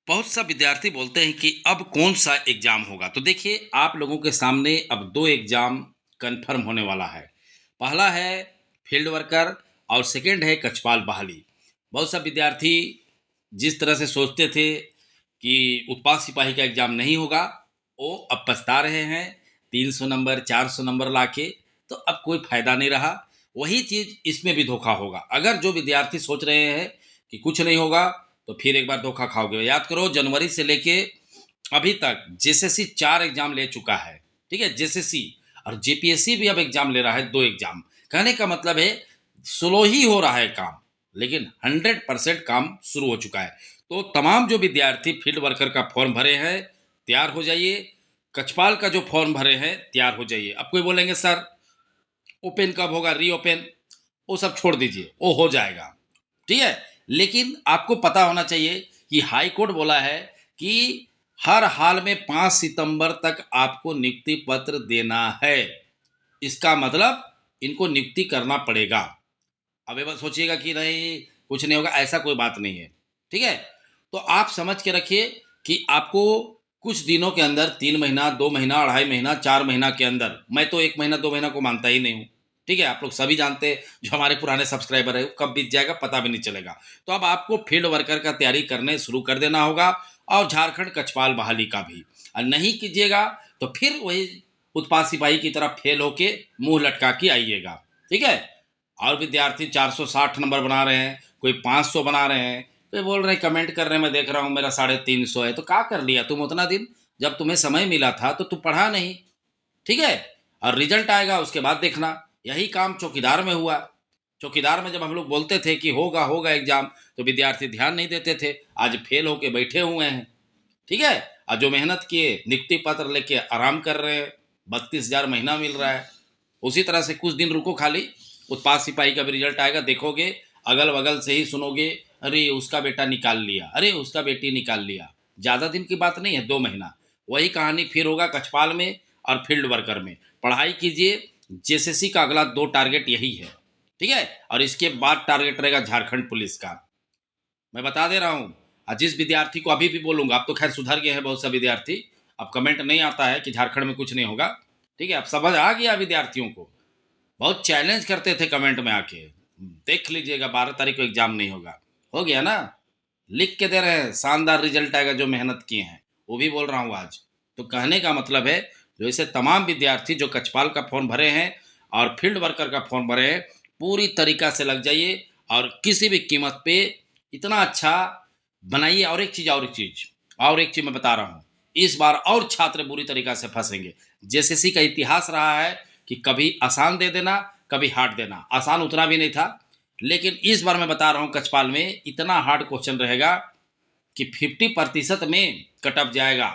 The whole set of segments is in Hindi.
बहुत सा विद्यार्थी बोलते हैं कि अब कौन सा एग्जाम होगा। तो देखिए, आप लोगों के सामने अब दो एग्जाम कंफर्म होने वाला है। पहला है फील्ड वर्कर और सेकंड है कक्षपाल बहाली। बहुत सा विद्यार्थी जिस तरह से सोचते थे कि उत्पाद सिपाही का एग्जाम नहीं होगा, वो अब पछता रहे हैं। 300 नंबर 400 नंबर लाके, तो अब कोई फायदा नहीं रहा। वही चीज इसमें भी धोखा होगा। अगर जो विद्यार्थी सोच रहे हैं कि कुछ नहीं होगा, तो फिर एक बार धोखा खाओगे। याद करो, जनवरी से लेके अभी तक जेएसएससी 4 एग्जाम ले चुका है। ठीक है, जेएसएससी और जेपीएससी भी अब एग्जाम ले रहा है, 2 एग्जाम। कहने का मतलब है स्लो ही हो रहा है काम, लेकिन 100% काम शुरू हो चुका है। तो तमाम जो विद्यार्थी फील्ड वर्कर का फॉर्म भरे हैं, तैयार हो जाइए। कक्षपाल का जो फॉर्म भरे हैं, तैयार हो जाइए। अब कोई बोलेंगे सर ओपन कब होगा, रीओपन, वो सब छोड़ दीजिए, वो हो जाएगा। ठीक है, लेकिन आपको पता होना चाहिए कि हाई कोर्ट बोला है कि हर हाल में 5 सितंबर तक आपको नियुक्ति पत्र देना है। इसका मतलब इनको नियुक्ति करना पड़ेगा। अब ये बात सोचिएगा कि नहीं कुछ नहीं होगा, ऐसा कोई बात नहीं है। ठीक है, तो आप समझ के रखिए कि आपको कुछ दिनों के अंदर, 3 महीना 2 महीना 2.5 महीना 4 महीना के अंदर, मैं तो 1 महीना 2 महीना को मानता ही नहीं हूँ। ठीक है, आप लोग सभी जानते हैं, जो हमारे पुराने सब्सक्राइबर है, कब बीत जाएगा पता भी नहीं चलेगा। तो अब आपको फील्ड वर्कर का तैयारी करने शुरू कर देना होगा, और झारखंड कक्षपाल बहाली का भी। और नहीं कीजिएगा तो फिर वही उत्पाद सिपाही की तरह फेल होके मुंह लटका के आइएगा। ठीक है, और विद्यार्थी 460 नंबर बना रहे हैं, कोई 500 बना रहे हैं। तो ये बोल रहे हैं, कमेंट कर रहे हैं, मैं देख रहा हूँ मेरा 350 है। तो क्या कर लिया तुम उतना दिन? जब तुम्हें समय मिला था तो तुम पढ़ा नहीं। ठीक है, और रिजल्ट आएगा उसके बाद देखना। यही काम चौकीदार में हुआ। चौकीदार में जब हम लोग बोलते थे कि होगा होगा एग्जाम, तो विद्यार्थी ध्यान नहीं देते थे। आज फेल होके बैठे हुए हैं। ठीक है, और जो मेहनत किए नियुक्ति पत्र लेके आराम कर रहे हैं, 32,000 महीना मिल रहा है। उसी तरह से कुछ दिन रुको खाली, उत्पाद सिपाही का भी रिजल्ट आएगा, देखोगे अगल बगल से ही सुनोगे, अरे उसका बेटा निकाल लिया, अरे उसका बेटी निकाल लिया। ज़्यादा दिन की बात नहीं है, 2 महीना। वही कहानी फिर होगा कक्षपाल में और फील्ड वर्कर में। पढ़ाई कीजिए। जेएसएससी का अगला 2 टारगेट यही है। ठीक है, और इसके बाद टारगेट रहेगा झारखंड पुलिस का। मैं बता दे रहा हूँ। और जिस विद्यार्थी को अभी भी बोलूंगा, अब तो खैर सुधर गए हैं बहुत सा विद्यार्थी, अब कमेंट नहीं आता है कि झारखंड में कुछ नहीं होगा। ठीक है, अब समझ आ गया विद्यार्थियों को। बहुत चैलेंज करते थे कमेंट में आके, देख लीजिएगा 12 तारीख को एग्जाम नहीं होगा। हो गया ना, लिख के दे रहे हैं, शानदार रिजल्ट आएगा जो मेहनत किए हैं। वो भी बोल रहा हूँ आज। तो कहने का मतलब है, जो ऐसे तमाम विद्यार्थी जो कक्षपाल का फॉर्म भरे हैं और फील्ड वर्कर का फॉर्म भरे हैं, पूरी तरीका से लग जाइए और किसी भी कीमत पे इतना अच्छा बनाइए। और एक चीज मैं बता रहा हूँ, इस बार और छात्र बुरी तरीका से फंसेंगे। जेएसएससी का इतिहास रहा है कि कभी आसान दे देना, कभी हार्ड देना। आसान उतना भी नहीं था, लेकिन इस बार मैं बता रहा हूँ कक्षपाल में इतना हार्ड क्वेश्चन रहेगा कि 50% में कट जाएगा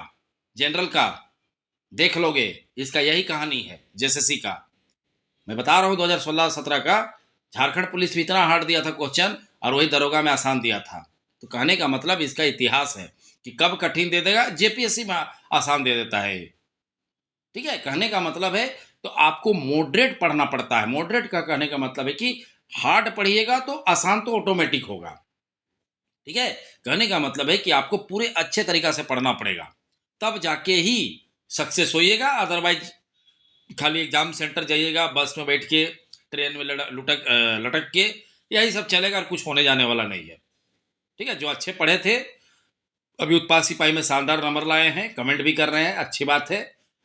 जनरल का। देख लोगे, इसका यही कहानी है जेएसएससी का। मैं बता रहा हूँ 2016-17 का झारखंड पुलिस भी इतना हार्ड दिया था क्वेश्चन, और वही दरोगा में आसान दिया था। तो कहने का मतलब इसका इतिहास है कि कब कठिन दे देगा, जेपीएससी में आसान दे देता है। ठीक है, कहने का मतलब है, तो आपको मॉडरेट पढ़ना पड़ता है। मॉडरेट का कहने का मतलब है कि हार्ड पढ़िएगा तो आसान तो ऑटोमेटिक होगा। ठीक है, कहने का मतलब है कि आपको पूरे अच्छे तरीका से पढ़ना पड़ेगा, तब जाके ही सक्सेस होइएगा। अदरवाइज खाली एग्जाम सेंटर जाइएगा, बस में बैठ के, ट्रेन में लटक के, यही सब चलेगा और कुछ होने जाने वाला नहीं है। ठीक है, जो अच्छे पढ़े थे, अभी उत्पाद सिपाही में शानदार नंबर लाए हैं, कमेंट भी कर रहे हैं, अच्छी बात है।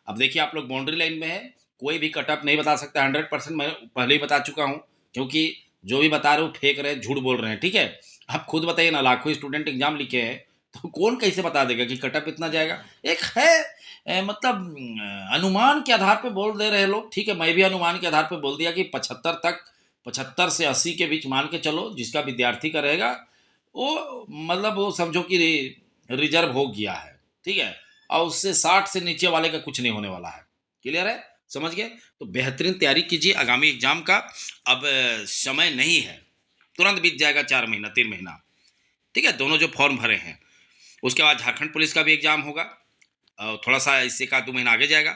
अब देखिए, आप लोग बाउंड्री लाइन में है, कोई भी कटअप नहीं बता सकता 100%। मैं पहले ही बता चुका हूँ, क्योंकि जो भी बता रहे हो फेंक रहे हैं, झूठ बोल रहे हैं। ठीक है, आप खुद बताइए ना, लाखों स्टूडेंट एग्जाम लिखे हैं, तो कौन कैसे बता देगा कि कटअप इतना जाएगा? एक है मतलब अनुमान के आधार पे बोल दे रहे हैं लोग। ठीक है, मैं भी अनुमान के आधार पे बोल दिया कि 75 तक, 75 से 80 के बीच मान के चलो, जिसका विद्यार्थी का रहेगा वो, मतलब वो समझो कि रिजर्व हो गया है। ठीक है, और उससे 60 से नीचे वाले का कुछ नहीं होने वाला है। क्लियर है, समझ गए? तो बेहतरीन तैयारी कीजिए आगामी एग्जाम का। अब समय नहीं है, तुरंत बीत जाएगा 4 महीना 3 महीना। ठीक है, दोनों जो फॉर्म भरे हैं, उसके बाद झारखंड पुलिस का भी एग्जाम होगा, और थोड़ा सा इससे का 2 महीना आगे जाएगा।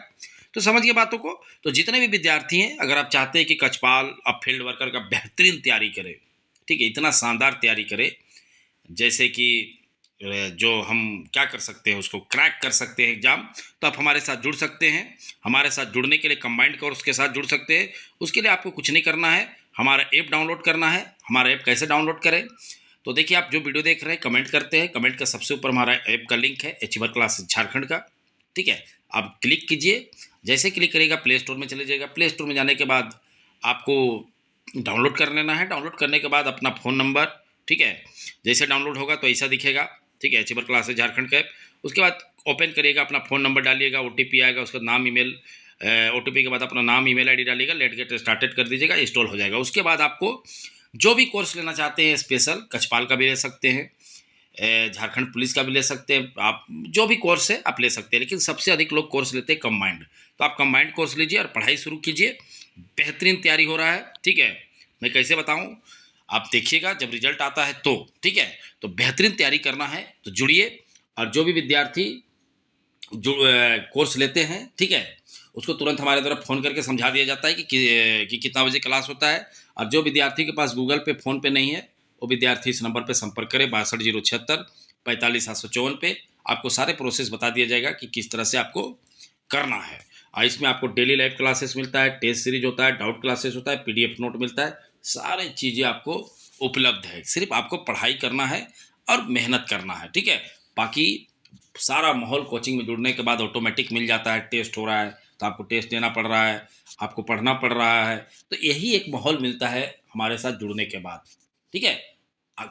तो समझ गए बातों को। तो जितने भी विद्यार्थी हैं, अगर आप चाहते हैं कि कक्षपाल अब फील्ड वर्कर का बेहतरीन तैयारी करे, ठीक है, इतना शानदार तैयारी करे, जैसे कि जो हम क्या कर सकते हैं, उसको क्रैक कर सकते हैं एग्ज़ाम, तो आप हमारे साथ जुड़ सकते हैं। हमारे साथ जुड़ने के लिए कंबाइंड कोर्स के साथ जुड़ सकते हैं। उसके लिए आपको कुछ नहीं करना है, हमारा ऐप डाउनलोड करना है। हमारा ऐप कैसे डाउनलोड करें, तो देखिए, आप जो वीडियो देख रहे हैं कमेंट करते हैं, कमेंट का सबसे ऊपर हमारा ऐप का लिंक है, अचीवर क्लासेस झारखंड का। ठीक है, आप क्लिक कीजिए। जैसे क्लिक करिएगा प्ले स्टोर में चले जाइएगा। प्ले स्टोर में जाने के बाद आपको डाउनलोड कर लेना है। डाउनलोड करने के बाद अपना फ़ोन नंबर, ठीक है, जैसे डाउनलोड होगा तो ऐसा दिखेगा। ठीक है, अचीवर क्लासेस झारखंड का ऐप। उसके बाद ओपन करिएगा, अपना फ़ोन नंबर डालिएगा, ओटीपी आएगा, उसका नाम, ईमेल, ओटीपी के बाद अपना नाम, ईमेल आईडी डालिएगा, लेट गेट स्टार्टेड कर दीजिएगा, इंस्टॉल हो जाएगा। उसके बाद आपको जो भी कोर्स लेना चाहते हैं, स्पेशल कछपाल का भी ले सकते हैं, झारखंड पुलिस का भी ले सकते हैं, आप जो भी कोर्स है आप ले सकते हैं, लेकिन सबसे अधिक लोग कोर्स लेते हैं कंबाइंड। तो आप कंबाइंड कोर्स लीजिए और पढ़ाई शुरू कीजिए। बेहतरीन तैयारी हो रहा है। ठीक है, मैं कैसे बताऊं, आप देखिएगा जब रिजल्ट आता है तो। ठीक है, तो बेहतरीन तैयारी करना है तो जुड़िए। और जो भी विद्यार्थी जो कोर्स लेते हैं, ठीक है, उसको तुरंत हमारे तरफ फ़ोन करके समझा दिया जाता है कि कितना बजे क्लास होता है। और जो विद्यार्थी के पास गूगल पे, फ़ोन पे नहीं है, वो विद्यार्थी इस नंबर पे संपर्क करें, 62 076 45 754 पे। आपको सारे प्रोसेस बता दिया जाएगा कि किस तरह से आपको करना है। और इसमें आपको डेली लाइव क्लासेस मिलता है, टेस्ट सीरीज होता है, डाउट क्लासेस होता है, पीडीएफ नोट मिलता है, सारी चीज़ें आपको उपलब्ध है। सिर्फ आपको पढ़ाई करना है और मेहनत करना है। ठीक है, बाकी सारा माहौल कोचिंग में जुड़ने के बाद ऑटोमेटिक मिल जाता है। टेस्ट हो रहा है तो आपको टेस्ट देना पड़ रहा है, आपको पढ़ना पड़ रहा है, तो यही एक माहौल मिलता है हमारे साथ जुड़ने के बाद। ठीक है,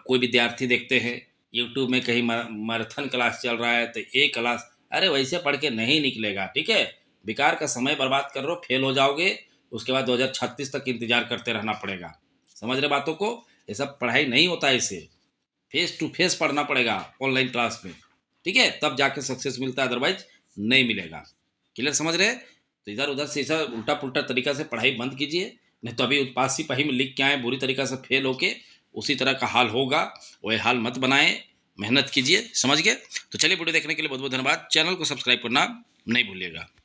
कोई विद्यार्थी देखते हैं यूट्यूब में कहीं मैराथन क्लास चल रहा है तो एक क्लास, अरे वैसे पढ़ के नहीं निकलेगा। ठीक है, बेकार का समय बर्बाद कर रहे हो, फेल हो जाओगे, उसके बाद 2036 तक इंतजार करते रहना पड़ेगा। समझ रहे बातों को, ये सब पढ़ाई नहीं होता है, इसे फेस टू फेस पढ़ना पड़ेगा ऑनलाइन क्लास में। ठीक है, तब जाके सक्सेस मिलता है, अदरवाइज नहीं मिलेगा। क्लियर समझ रहे, तो इधर उधर से ऐसा उल्टा पुल्टा तरीका से पढ़ाई बंद कीजिए, नहीं तो अभी पास सिपाही में लिख के आए बुरी तरीका से फेल होके उसी तरह का हाल होगा। वही हाल मत बनाएं, मेहनत कीजिए। समझ गए, तो चलिए वीडियो देखने के लिए बहुत बहुत धन्यवाद। चैनल को सब्सक्राइब करना नहीं भूलिएगा।